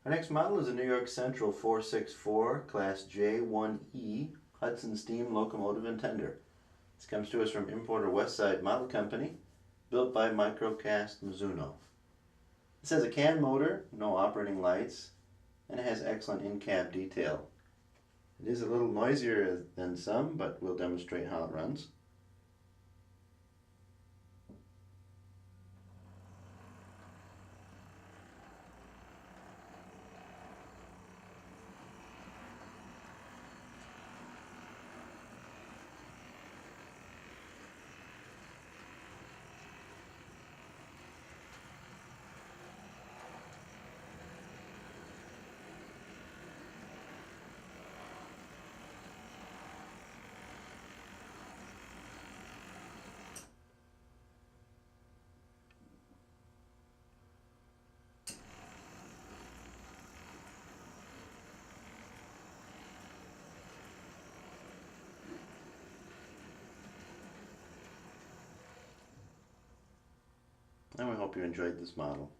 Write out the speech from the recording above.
Our next model is a New York Central 464 Class J-1e Hudson steam locomotive and tender. This comes to us from importer Westside Model Company, built by Microcast Mizuno. This has a can motor, no operating lights, and it has excellent in-cab detail. It is a little noisier than some, but we'll demonstrate how it runs. And we hope you enjoyed this model.